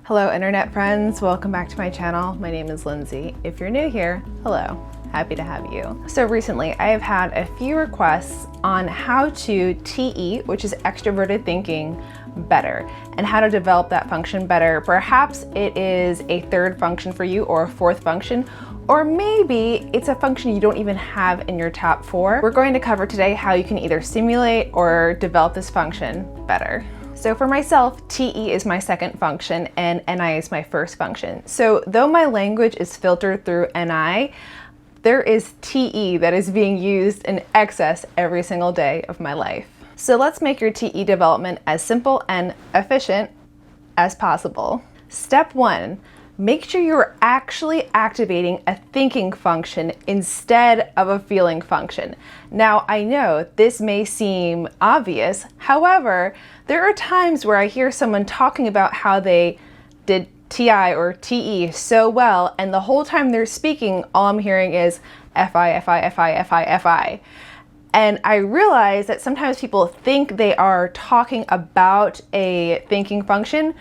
Hello internet friends, welcome back to my channel. My name is Lindsay. If you're new here, hello, happy to have you. So recently I have had a few requests on how to TE, which is extroverted thinking, better, and how to develop that function better. Perhaps it is a third function for you or a fourth function, or maybe it's a function you don't even have in your top 4. We're going to cover today how you can either simulate or develop this function better. So for myself, TE is my second function and NI is my first function. So though my language is filtered through NI, there is TE that is being used in excess every single day of my life. So let's make your TE development as simple and efficient as possible. Step 1, make sure you're actually activating a thinking function instead of a feeling function. Now, I know this may seem obvious, however, there are times where I hear someone talking about how they did TI or TE so well, and the whole time they're speaking, all I'm hearing is FI, FI, FI, FI, FI. And I realize that sometimes people think they are talking about a thinking function,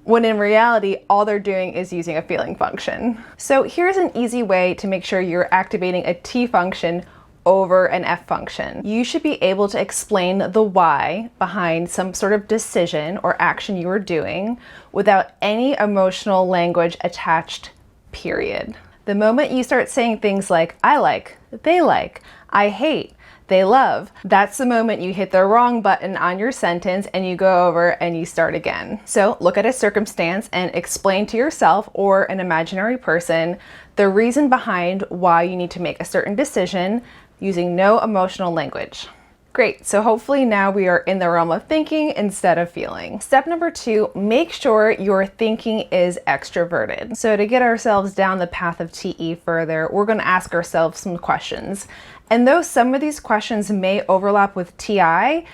when in reality, all they're doing is using a feeling function. So here's an easy way to make sure you're activating a T function over an F function. You should be able to explain the why behind some sort of decision or action you are doing without any emotional language attached, period. The moment you start saying things like, I like, they like, I hate, they love, that's the moment you hit the wrong button on your sentence and you go over and you start again. So look at a circumstance and explain to yourself or an imaginary person the reason behind why you need to make a certain decision using no emotional language. Great, so hopefully now we are in the realm of thinking instead of feeling. Step number 2, make sure your thinking is extroverted. So to get ourselves down the path of TE further, we're going to ask ourselves some questions. And though some of these questions may overlap with TI,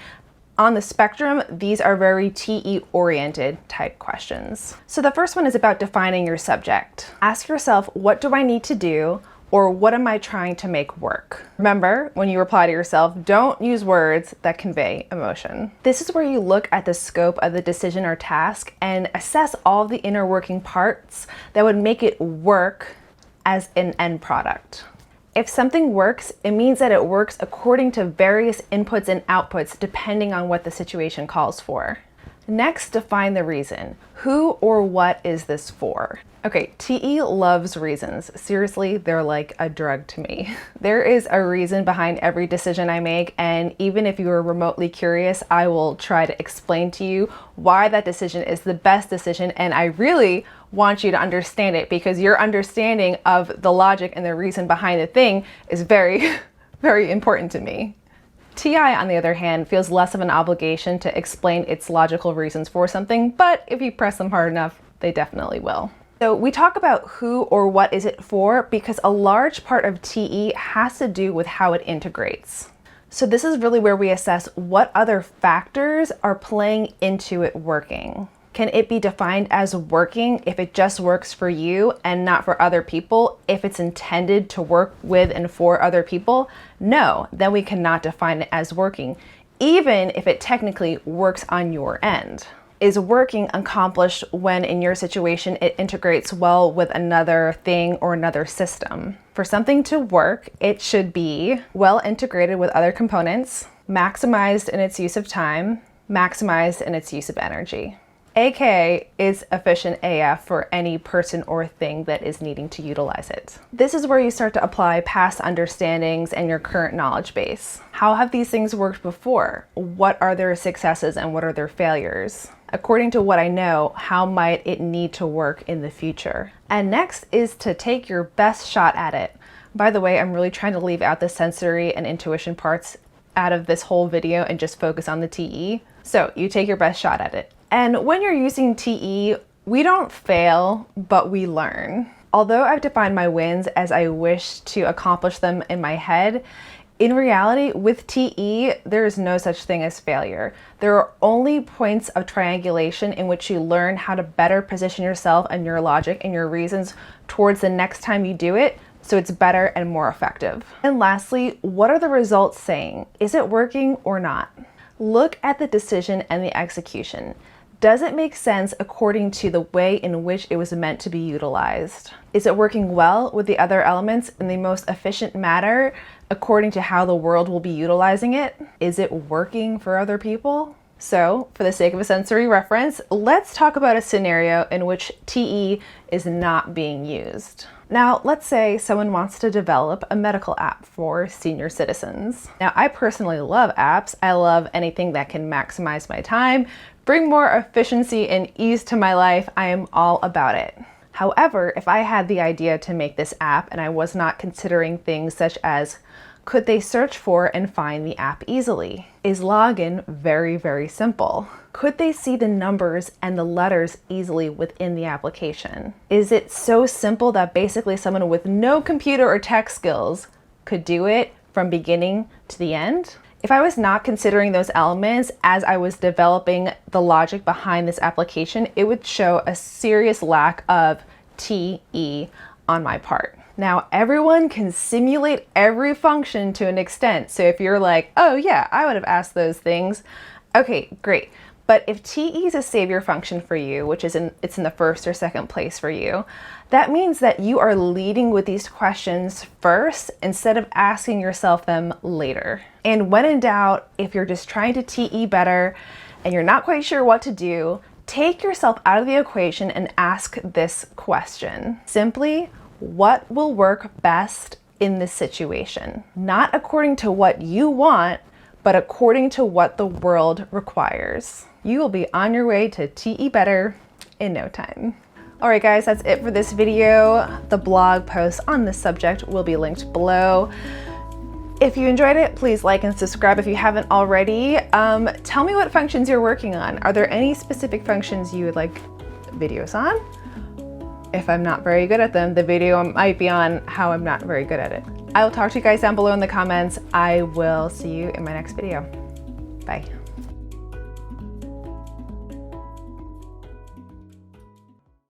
on the spectrum, these are very TE-oriented type questions. So the first one is about defining your subject. Ask yourself, what do I need to do? Or what am I trying to make work? Remember, when you reply to yourself, don't use words that convey emotion. This is where you look at the scope of the decision or task and assess all the inner working parts that would make it work as an end product. If something works, it means that it works according to various inputs and outputs depending on what the situation calls for. Next, define the reason. Who or what is this for? Okay, TE loves reasons. Seriously, they're like a drug to me. There is a reason behind every decision I make, and even if you are remotely curious, I will try to explain to you why that decision is the best decision, and I really want you to understand it because your understanding of the logic and the reason behind the thing is very, very important to me. TI, on the other hand, feels less of an obligation to explain its logical reasons for something, but if you press them hard enough, they definitely will. So we talk about who or what is it for because a large part of TE has to do with how it integrates. So this is really where we assess what other factors are playing into it working. Can it be defined as working if it just works for you and not for other people? If it's intended to work with and for other people? No, then we cannot define it as working, even if it technically works on your end. Is working accomplished when in your situation it integrates well with another thing or another system? For something to work, it should be well integrated with other components, maximized in its use of time, maximized in its use of energy. AKA is efficient AF for any person or thing that is needing to utilize it. This is where you start to apply past understandings and your current knowledge base. How have these things worked before? What are their successes and what are their failures? According to what I know, how might it need to work in the future? And next is to take your best shot at it. By the way, I'm really trying to leave out the sensory and intuition parts out of this whole video and just focus on the TE. So you take your best shot at it. And when you're using TE, we don't fail, but we learn. Although I've defined my wins as I wish to accomplish them in my head, in reality, with TE, there is no such thing as failure. There are only points of triangulation in which you learn how to better position yourself and your logic and your reasons towards the next time you do it, so it's better and more effective. And lastly, what are the results saying? Is it working or not? Look at the decision and the execution. Does it make sense according to the way in which it was meant to be utilized? Is it working well with the other elements in the most efficient manner according to how the world will be utilizing it? Is it working for other people? So, for the sake of a sensory reference, let's talk about a scenario in which TE is not being used. Now, let's say someone wants to develop a medical app for senior citizens. Now, I personally love apps. I love anything that can maximize my time, bring more efficiency and ease to my life. I am all about it. However, if I had the idea to make this app and I was not considering things such as, could they search for and find the app easily? Is login very, very simple? Could they see the numbers and the letters easily within the application? Is it so simple that basically someone with no computer or tech skills could do it from beginning to the end? If I was not considering those elements as I was developing the logic behind this application, it would show a serious lack of TE on my part. Now, everyone can simulate every function to an extent. So if you're like, oh yeah, I would have asked those things. Okay, great. But if TE is a savior function for you, which is it's in the first or second place for you, that means that you are leading with these questions first instead of asking yourself them later. And when in doubt, if you're just trying to TE better and you're not quite sure what to do, take yourself out of the equation and ask this question. Simply, what will work best in this situation? Not according to what you want, but according to what the world requires. You will be on your way to TE better in no time. All right, guys, that's it for this video. The blog post on this subject will be linked below. If you enjoyed it, please like and subscribe if you haven't already. Tell me what functions you're working on. Are there any specific functions you would like videos on? If I'm not very good at them, the video might be on how I'm not very good at it. I will talk to you guys down below in the comments. I will see you in my next video. Bye.